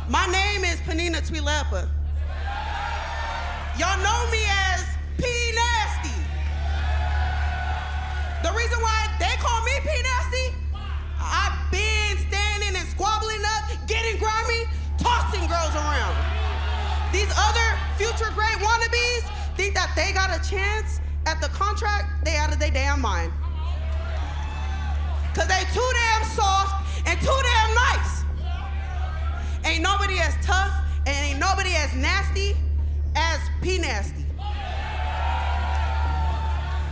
My name is Penina Tuilaepa. Y'all know me as P Nasty. The reason why they call me P Nasty, I've been standing and squabbling up, getting grimy, tossing girls around. These other future great wannabes think that they got a chance at the contract, they out of their damn mind. Cause they too damn soft and too damn nice. Ain't nobody as tough and ain't nobody as nasty as P Nasty.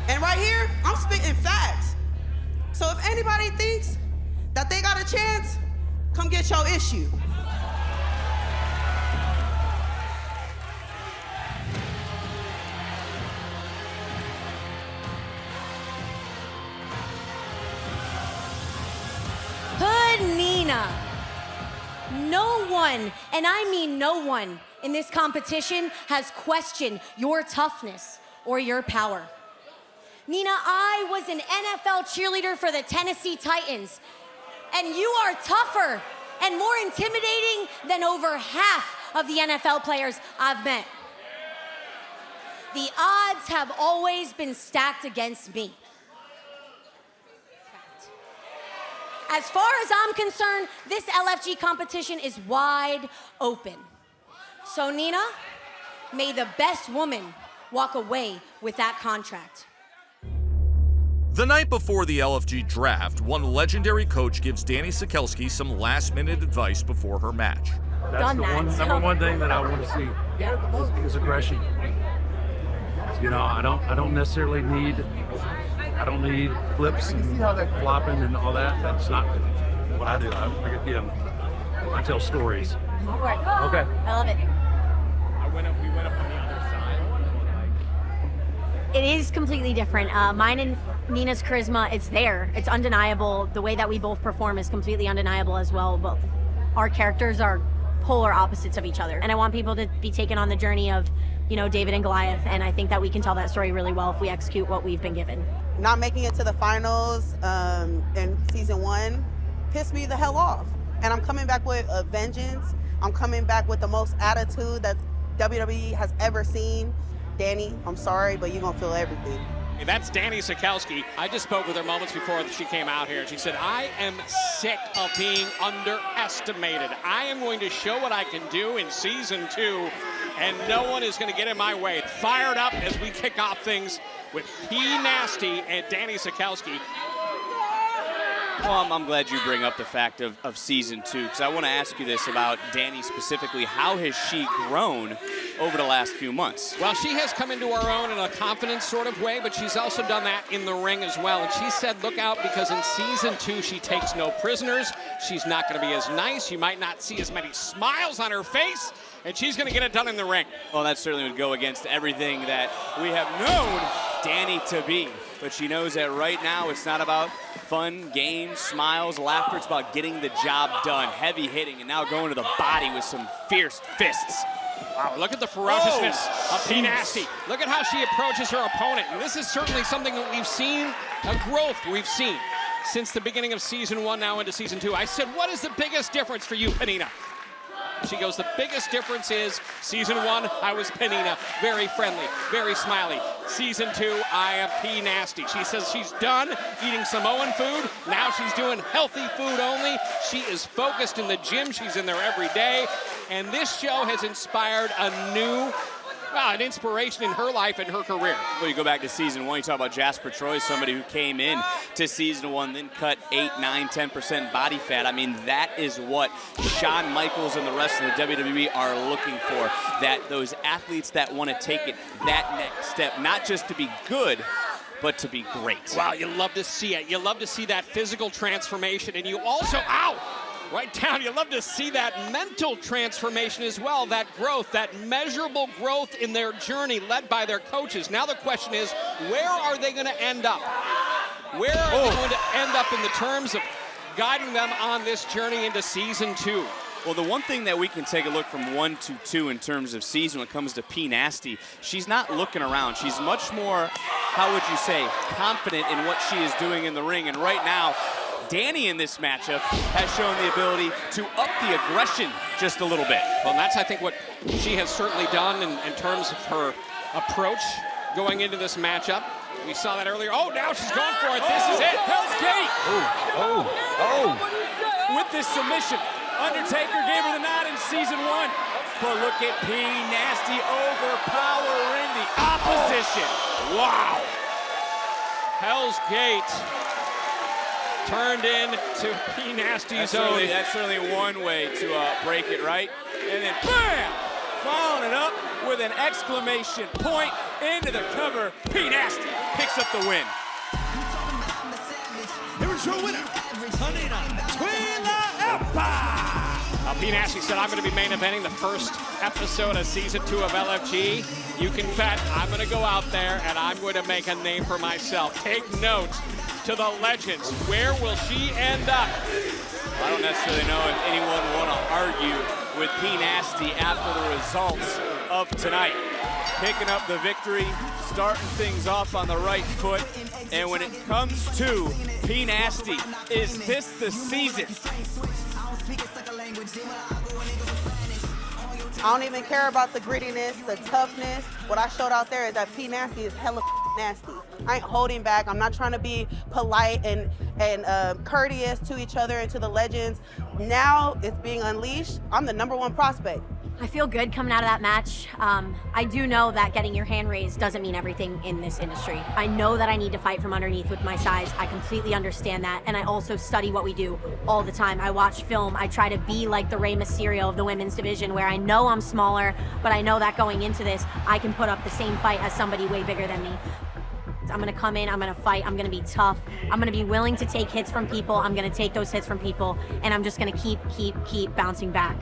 And right here, I'm spitting facts. So if anybody thinks that they got a chance, come get your issue. Penina, no one, and I mean no one, in this competition has questioned your toughness or your power. Nina, I was an NFL cheerleader for the Tennessee Titans, and you are tougher and more intimidating than over half of the NFL players I've met. The odds have always been stacked against me. As far as I'm concerned, this LFG competition is wide open. So Nina, may the best woman walk away with that contract. The night before the LFG draft, one legendary coach gives Dani Sekelsky some last-minute advice before her match. That's number one thing that I want to see is aggression. You know, I don't necessarily need flips and flopping and all that. That's not what I do. I tell stories. Okay. I love it. We went up on the other side. It is completely different. Mine and Nina's charisma, it's there. It's undeniable. The way that we both perform is completely undeniable as well. But our characters are polar opposites of each other. And I want people to be taken on the journey of, you know, David and Goliath. And I think that we can tell that story really well if we execute what we've been given. Not making it to the finals in season 1 pissed me the hell off. And I'm coming back with a vengeance. I'm coming back with the most attitude that WWE has ever seen. Dani, I'm sorry, but you're gonna feel everything. And that's Dani Sekelsky. I just spoke with her moments before she came out here, and she said, I am sick of being underestimated. I am going to show what I can do in season 2, and no one is going to get in my way. Fired up as we kick off things with P Nasty and Dani Sekelsky. Well, I'm glad you bring up the fact of season 2, because I want to ask you this about Dani specifically. How has she grown over the last few months? Well, she has come into her own in a confidence sort of way, but she's also done that in the ring as well. And she said, look out, because in season 2, she takes no prisoners. She's not going to be as nice. You might not see as many smiles on her face, and she's going to get it done in the ring. Well, that certainly would go against everything that we have known Dani to be. But she knows that right now it's not about fun, games, smiles, laughter. It's about getting the job done, heavy hitting, and now going to the body with some fierce fists. Wow, look at the ferociousness of P Nasty. Look at how she approaches her opponent. And this is certainly something that we've seen, a growth we've seen since the beginning of season 1 now into season 2. I said, what is the biggest difference for you, Penina? She goes, the biggest difference is season 1, I was Penina, very friendly, very smiley. Season 2, I am P Nasty. She says she's done eating Samoan food. Now she's doing healthy food only. She is focused in the gym. She's in there every day. And this show has inspired an inspiration in her life and her career. Well, you go back to season 1, you talk about Jasper Troy, somebody who came in to season 1, then cut 8, 9, 10% body fat. I mean, that is what Shawn Michaels and the rest of the WWE are looking for, that those athletes that want to take it that next step, not just to be good, but to be great. Wow, you love to see it. You love to see that physical transformation, and you also, right down, you love to see that mental transformation as well, that growth, that measurable growth in their journey led by their coaches. Now the question is, where are they going to end up? Where are they going to end up in the terms of guiding them on this journey into season 2? Well, the one thing that we can take a look from 1 to 2 in terms of season when it comes to P Nasty, she's not looking around. She's much more, how would you say, confident in what she is doing in the ring. And right now, Dani in this matchup has shown the ability to up the aggression just a little bit. Well, that's, I think, what she has certainly done in terms of her approach going into this matchup. We saw that earlier. Oh, now she's going for it. This is it. Hell's Gate. With this submission, Undertaker gave her the nod in season 1. But look at P Nasty overpowering the opposition. Wow. Hell's Gate turned into P Nasty's own. That's certainly one way to break it, right? And then bam! Following it up with an exclamation point into the cover. P Nasty picks up the win. Here is your winner, Penina Tuilaepa. P Nasty said, I'm going to be main eventing the first episode of season 2 of LFG. You can bet I'm going to go out there and I'm going to make a name for myself. Take note to the legends. Where will she end up? I don't necessarily know if anyone want to argue with P Nasty after the results of tonight. Picking up the victory, starting things off on the right foot, and when it comes to P Nasty, is this the season? I don't even care about the grittiness, the toughness. What I showed out there is that P Nasty is hella nasty. I ain't holding back. I'm not trying to be polite and courteous to each other and to the legends. Now it's being unleashed. I'm the #1 prospect. I feel good coming out of that match. I do know that getting your hand raised doesn't mean everything in this industry. I know that I need to fight from underneath with my size. I completely understand that, and I also study what we do all the time. I watch film. I try to be like the Rey Mysterio of the women's division, where I know I'm smaller, but I know that going into this, I can put up the same fight as somebody way bigger than me. I'm gonna come in, I'm gonna fight, I'm gonna be tough, I'm gonna be willing to take hits from people, I'm gonna take those hits from people, and I'm just gonna keep bouncing back.